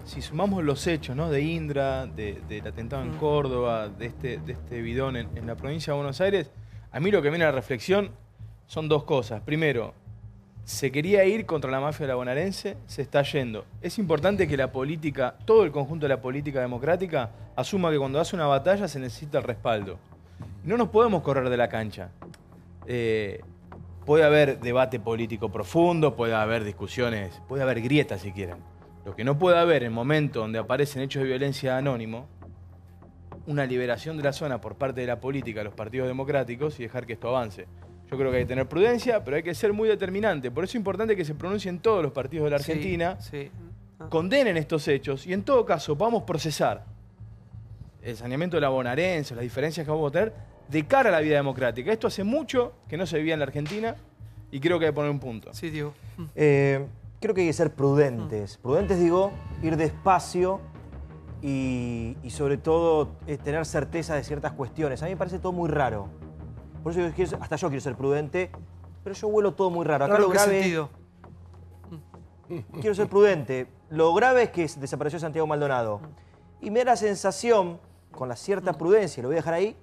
si sumamos los hechos, ¿no?, de Indra, del atentado en Córdoba, de este bidón en la provincia de Buenos Aires, a mí lo que viene a la reflexión son 2 cosas. Primero, se quería ir contra la mafia bonaerense, se está yendo. Es importante que la política, todo el conjunto de la política democrática, asuma que cuando hace una batalla se necesita el respaldo. No nos podemos correr de la cancha. Puede haber debate político profundo, puede haber discusiones, puede haber grietas si quieren. Lo que no puede haber en el momento donde aparecen hechos de violencia anónimo, una liberación de la zona por parte de la política, los partidos democráticos, y dejar que esto avance. Yo creo que hay que tener prudencia, pero hay que ser muy determinante. Por eso es importante que se pronuncien todos los partidos de la Argentina, condenen estos hechos y en todo caso vamos a procesar el saneamiento de la bonaerense, las diferencias que vamos a tener de cara a la vida democrática. Esto hace mucho que no se vivía en la Argentina y creo que hay que poner un punto. Sí, Diego. Creo que hay que ser prudentes. Prudentes, digo, ir despacio y sobre todo tener certeza de ciertas cuestiones. A mí me parece todo muy raro. Por eso hasta yo quiero ser prudente, pero yo vuelo todo muy raro. Acá ¿Raro lo qué grave... sentido? Quiero ser prudente. Lo grave es que desapareció Santiago Maldonado. Y me da la sensación, con la cierta prudencia, lo voy a dejar ahí,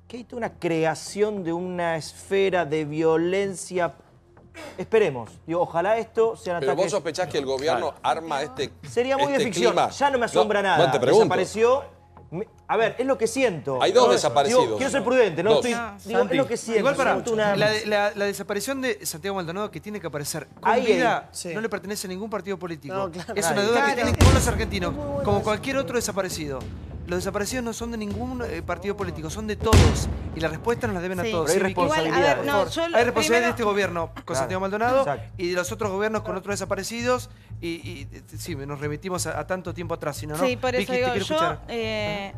que hay toda una creación de una esfera de violencia Esperemos. Digo, ojalá esto sea un Pero ataque... vos sospechás que el gobierno arma este Sería muy de ficción. clima. Ya no me asombra No, nada. no te pregunto. Desapareció. A ver, es lo que siento. Hay dos No, desaparecidos. digo, quiero ser prudente, no Dos. estoy... Digo, es lo que siento. Igual para siento una- la desaparición de Santiago Maldonado, que tiene que aparecer con Ahí, vida, sí. no le pertenece a ningún partido político. No, claro. Es una Nadie. deuda que Claro. tienen todos los argentinos, como cualquier otro desaparecido. Los desaparecidos no son de ningún partido político, son de todos. Y la respuesta nos la deben a Sí. todos. Pero hay Cívico. responsabilidad. Igual, a ver, no, Por favor. yo lo Hay responsabilidad primero- de este gobierno con Claro. Santiago Maldonado Exacto. y de los otros gobiernos con otros desaparecidos. Y sí, nos remitimos a tanto tiempo atrás, si no, ¿no? Sí, por eso Vicky, te digo, quiero yo, escuchar.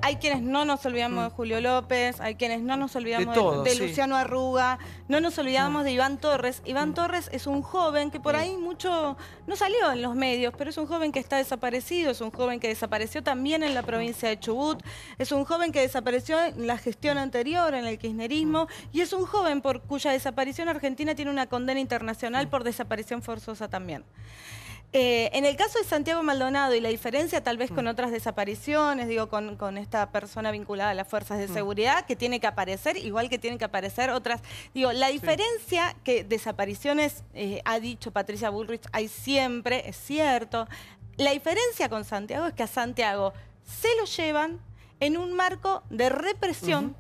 hay quienes no nos olvidamos de Julio López, hay quienes no nos olvidamos De todos, de sí. Luciano Arruga, no nos olvidamos de Iván Torres. Iván Torres es un joven que por ahí mucho no salió en los medios, pero es un joven que está desaparecido, es un joven que desapareció también en la provincia de Chubut, es un joven que desapareció en la gestión anterior, en el kirchnerismo, y es un joven por cuya desaparición Argentina tiene una condena internacional por desaparición forzosa también. En el caso de Santiago Maldonado y la diferencia tal vez con otras desapariciones, digo, con esta persona vinculada a las fuerzas de seguridad, que tiene que aparecer, igual que tienen que aparecer otras. Digo, la diferencia que desapariciones, ha dicho Patricia Bullrich, hay siempre, es cierto. La diferencia con Santiago es que a Santiago se lo llevan en un marco de represión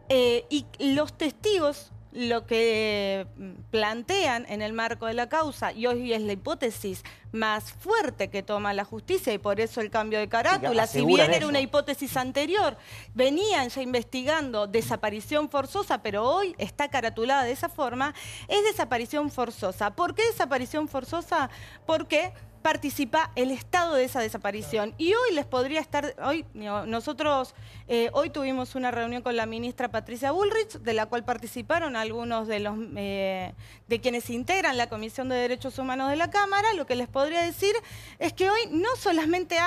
y los testigos lo que plantean en el marco de la causa, y hoy es la hipótesis más fuerte que toma la justicia, y por eso el cambio de carátula, si bien era una hipótesis anterior, venían ya investigando desaparición forzosa, pero hoy está caratulada de esa forma, es desaparición forzosa. ¿Por qué desaparición forzosa? Porque participa el Estado de esa desaparición. Y hoy les podría estar, nosotros hoy tuvimos una reunión con la ministra Patricia Bullrich, de la cual participaron algunos de los de quienes integran la Comisión de Derechos Humanos de la Cámara. Lo que les podría decir es que hoy no solamente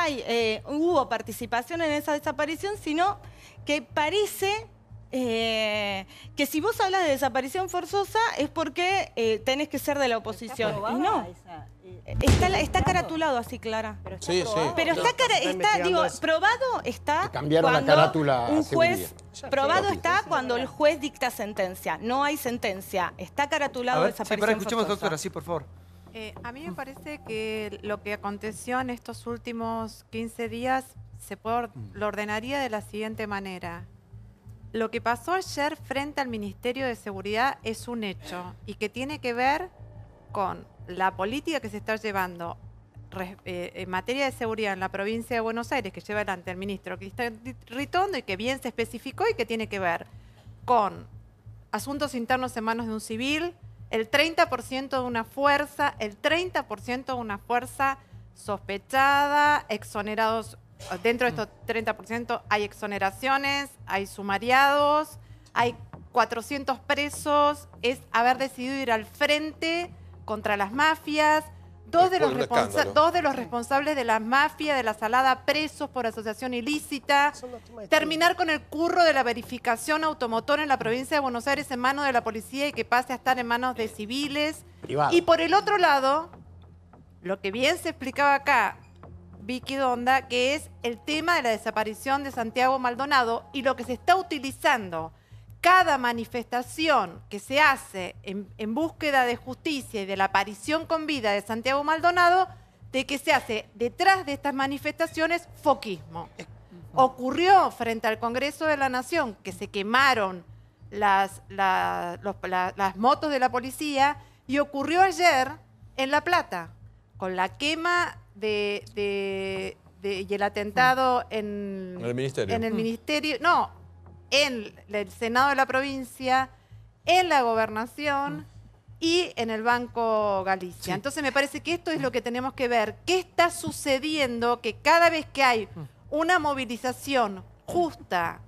hubo participación en esa desaparición, sino que parece que si vos hablas de desaparición forzosa es porque tenés que ser de la oposición. Y no. Está caratulado así, Clara. Sí, sí. Pero probado está Cambiaron la cuando carátula a un juez, seguridad. probado está cuando el juez dicta sentencia. No hay sentencia. Está caratulado A ver, sí, desaparición para escuchemos, forzosa. doctora, sí, por favor. A mí me parece que lo que aconteció en estos últimos 15 días lo ordenaría de la siguiente manera. Lo que pasó ayer frente al Ministerio de Seguridad es un hecho y que tiene que ver con la política que se está llevando en materia de seguridad en la provincia de Buenos Aires, que lleva adelante el ministro Cristian Ritondo y que bien se especificó y que tiene que ver con asuntos internos en manos de un civil, el 30% de una fuerza, el 30% de una fuerza sospechada, exonerados. Dentro de estos 30% hay exoneraciones, hay sumariados, hay 400 presos, es haber decidido ir al frente contra las mafias, dos de los responsables de las mafias, de la Salada, presos por asociación ilícita, terminar con el curro de la verificación automotor en la provincia de Buenos Aires en manos de la policía y que pase a estar en manos de civiles. Privado. Y por el otro lado, lo que bien se explicaba acá, Vicky Donda, que es el tema de la desaparición de Santiago Maldonado y lo que se está utilizando cada manifestación que se hace en búsqueda de justicia y de la aparición con vida de Santiago Maldonado, de que se hace detrás de estas manifestaciones foquismo. Ocurrió frente al Congreso de la Nación que se quemaron las motos de la policía y ocurrió ayer en La Plata con la quema y el atentado en el ministerio. En el ministerio, no, en el Senado de la provincia, en la gobernación y en el Banco Galicia. Entonces me parece que esto es lo que tenemos que ver. ¿Qué está sucediendo? Que cada vez que hay una movilización justa,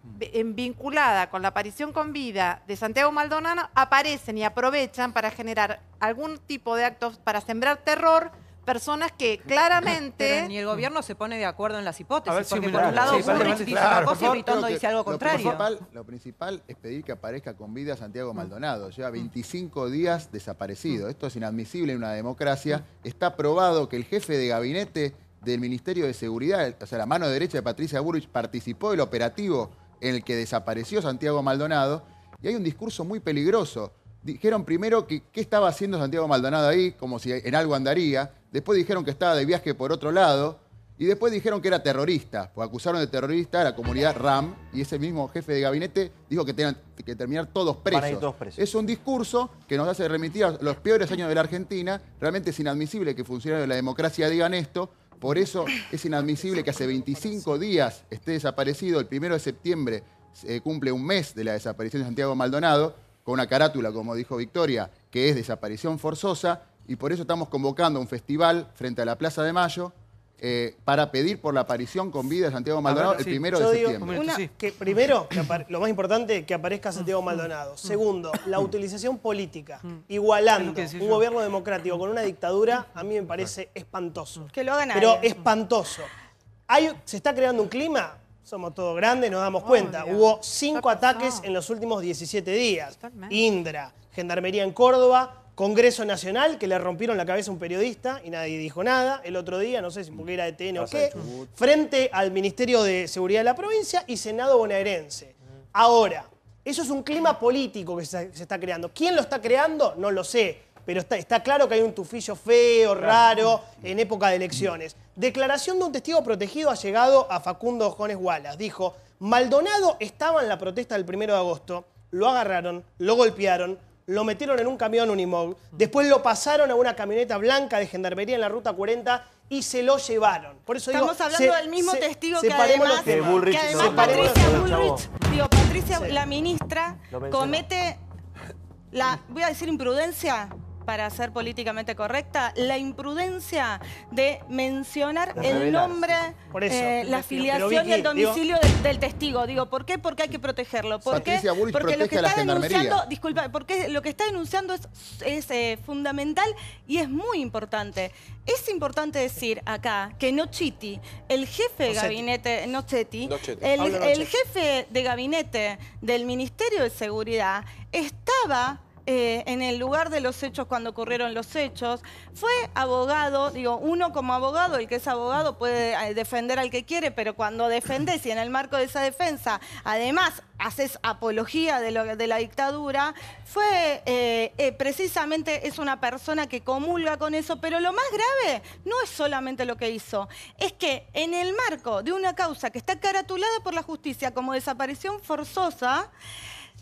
vinculada con la aparición con vida de Santiago Maldonado, aparecen y aprovechan para generar algún tipo de actos para sembrar terror, personas que claramente... Pero ni el gobierno se pone de acuerdo en las hipótesis, A ver, sí, porque un por un minuto. lado Sí, Bullrich vale, dice claro, una por cosa y favor. Ritondo dice algo contrario. Lo principal es pedir que aparezca con vida Santiago Maldonado. Lleva 25 días desaparecido. Esto es inadmisible en una democracia. Está probado que el jefe de gabinete del Ministerio de Seguridad, o sea, la mano derecha de Patricia Bullrich, participó del operativo en el que desapareció Santiago Maldonado. Y hay un discurso muy peligroso, Dijeron primero que qué estaba haciendo Santiago Maldonado ahí, como si en algo andaría. Después dijeron que estaba de viaje por otro lado. Y después dijeron que era terrorista, pues acusaron de terrorista a la comunidad RAM. Y ese mismo jefe de gabinete dijo que tenían que terminar todos presos. Van a ir todos presos. Es un discurso que nos hace remitir a los peores años de la Argentina. Realmente es inadmisible que funcionarios de la democracia digan esto. Por eso es inadmisible que hace 25 días esté desaparecido. El 1 de septiembre cumple un mes de la desaparición de Santiago Maldonado, con una carátula, como dijo Victoria, que es desaparición forzosa. Y por eso estamos convocando un festival frente a la Plaza de Mayo para pedir por la aparición con vida de Santiago Maldonado el 1 de septiembre. Que primero, lo más importante, que aparezca Santiago Maldonado. Segundo, la utilización política, igualando un gobierno democrático con una dictadura, a mí me parece espantoso. Que lo hagan Pero nadie. espantoso. Se está creando un clima, somos todos grandes, nos damos cuenta. Hubo 5 ataques en los últimos 17 días. Indra, Gendarmería en Córdoba, Congreso Nacional, que le rompieron la cabeza a un periodista y nadie dijo nada. El otro día, no sé si porque era de TN o qué, frente al Ministerio de Seguridad de la provincia y Senado bonaerense. Ahora, eso es un clima político que se está creando. ¿Quién lo está creando? No lo sé, pero está claro que hay un tufillo feo, raro, en época de elecciones. Declaración de un testigo protegido ha llegado a Facundo Jones Wallace. Dijo, Maldonado estaba en la protesta del 1 de agosto, lo agarraron, lo golpearon, lo metieron en un camión Unimog, después lo pasaron a una camioneta blanca de Gendarmería en la Ruta 40 y se lo llevaron. Por eso Estamos hablando del mismo testigo que separemos además, los temas. Patricia Bullrich, Patricia, la ministra, comete voy a decir imprudencia, para ser políticamente correcta, la imprudencia de mencionar el nombre, la afiliación y el domicilio del testigo. Digo, ¿por qué? Porque hay que protegerlo. ¿Por qué? Porque lo que está denunciando, disculpa, porque lo que está denunciando es fundamental y es muy importante. Es importante decir acá que Nochetti, el jefe de gabinete, el jefe de gabinete del Ministerio de Seguridad, estaba en el lugar de los hechos cuando ocurrieron los hechos, fue abogado, digo, uno como abogado, el que es abogado puede defender al que quiere, pero cuando defendés y en el marco de esa defensa además haces apología de la dictadura, precisamente es una persona que comulga con eso, pero lo más grave no es solamente lo que hizo, es que en el marco de una causa que está caratulada por la justicia como desaparición forzosa,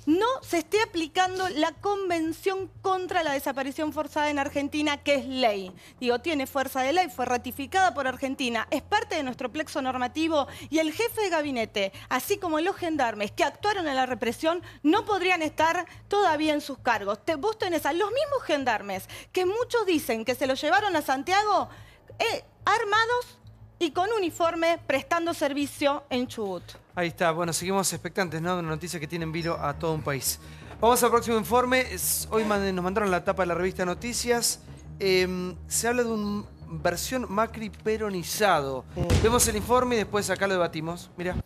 no se esté aplicando la Convención contra la Desaparición Forzada en Argentina, que es ley. Digo, tiene fuerza de ley, fue ratificada por Argentina, es parte de nuestro plexo normativo y el jefe de gabinete, así como los gendarmes que actuaron en la represión, no podrían estar todavía en sus cargos. Vos tenés a los mismos gendarmes que muchos dicen que se los llevaron a Santiago armados y con uniforme prestando servicio en Chubut. Ahí está, bueno, seguimos expectantes, ¿no? De una noticia que tiene en vilo a todo un país. Vamos al próximo informe. Hoy nos mandaron la tapa de la revista Noticias. Se habla de una versión Macri peronizado. Vemos el informe y después acá lo debatimos. Mirá.